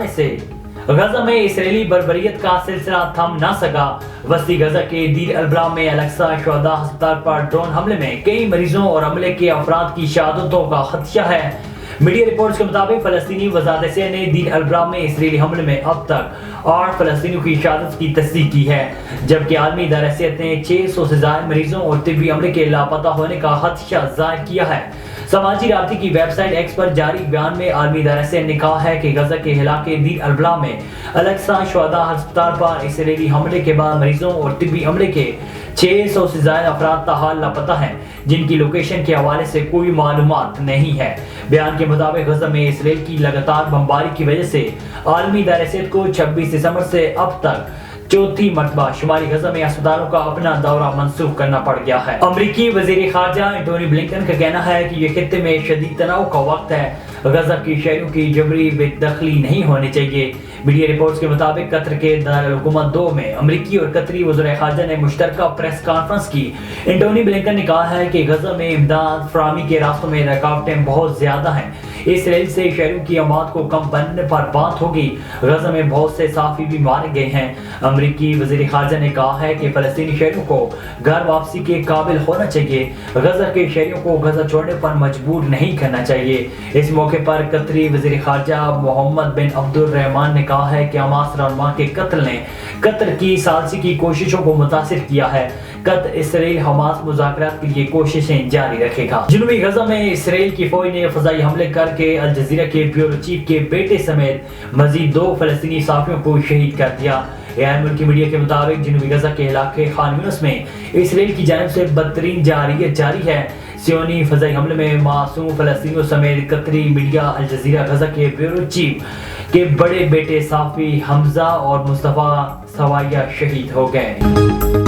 जाने से गजा में इसराइली बर्बरियत का सिलसिला थम न सका। वस्ती गजा के दीर अल-बलाह में अल-अक्सा शुहदा अस्पताल पर ड्रोन हमले में कई मरीजों और अमले के अफराद की शहादतों का खदशा है। मीडिया रिपोर्ट्स के मुताबिक फलस्तीनी वज़ारत सेहत ने दीर अल-बलाह में इसराइली हमले में अब तक 8 फलस्तीनियों की शहादत की तस्दीक की है, जबकि आलमी इदारा सेहत ने 600 से ज़ायद मरीजों और तिब्बी अमले के लापता होने का खदशा जाहिर किया है। समाजी राब्ते की वेबसाइट एक्स पर जारी बयान में आलमी इदारा सेहत ने कहा है कि गजा के इलाके दीर अल-बलाह में अल-अक्सा शुहदा अस्पताल पर इसराइली हमले के बाद मरीजों और तिब्बी अमले के 600 से ज्यादा अफराद ताहाल लापता हैं, जिनकी लोकेशन के हवाले से कोई मालूमात नहीं है। बयान के मुताबिक गजा में इसराइल की लगातार बमबारी की वजह से आलमी इदारे सेहत को 26 दिसंबर से अब तक चौथी मरतबा शुमाली गजा में अस्पतालों का अपना दौरा मंसूख करना पड़ गया है। अमरीकी वजीर खारजा एंटोनी ब्लिंकन का कहना है कि ये खित्ते में शदीद तनाव का वक्त है, गजा की शहरों की जबरी बेदखली नहीं होनी चाहिए। मीडिया रिपोर्ट्स के मुताबिक कतर के दारुल हुकूमत 2 में अमरीकी और कतरी वज़ीर खारजा ने मुश्तरका प्रेस कॉन्फ्रेंस की। एंटोनी ब्लिंकन ने कहा है कि गजा में इमदाद फराहमी के रास्तों में रुकावटें बहुत ज्यादा हैं। इसराइल से शहरों की आमद को कम बनने पर बात होगी। गजा में बहुत से साफी भी मारे गए हैं। अमरीकी वज़ीर खारजा ने कहा है कि फलस्तीनी शहरों को घर वापसी के काबिल होना चाहिए। गजा के शहरों को गजा छोड़ने पर मजबूर नहीं करना चाहिए। इस मौके पर कतरी वज़ीर खारजा मोहम्मद बिन अब्दुल रहमान ने कहा है कि हमास रहनुमा के कत्ल ने कतर की सालसी की कोशिशों को मुतासिर किया है। कतर इसराइल हमास मुज़ाकरात के लिए कोशिशें जारी रखेगा। जनूबी गजा में इसराइल की फौज ने फजाई हमले करके अल जजीरा के ब्यूरो चीफ के बेटे समेत मजीद 2 फलस्तीनी साफियों को शहीद कर दिया। गैर मुल्की मीडिया के मुताबिक जनूबी गजा के इलाके खान यूनिस में इसराइल की जानिब से बदतरीन जारियत जारी है। सियोनी फजाई हमले में मासूम फलस्तीनियों समेत कतरी मीडिया अल जजीरा गजा के ब्यूरो चीफ के बड़े बेटे साफी हमजा और मुस्तफा सवाया शहीद हो गए।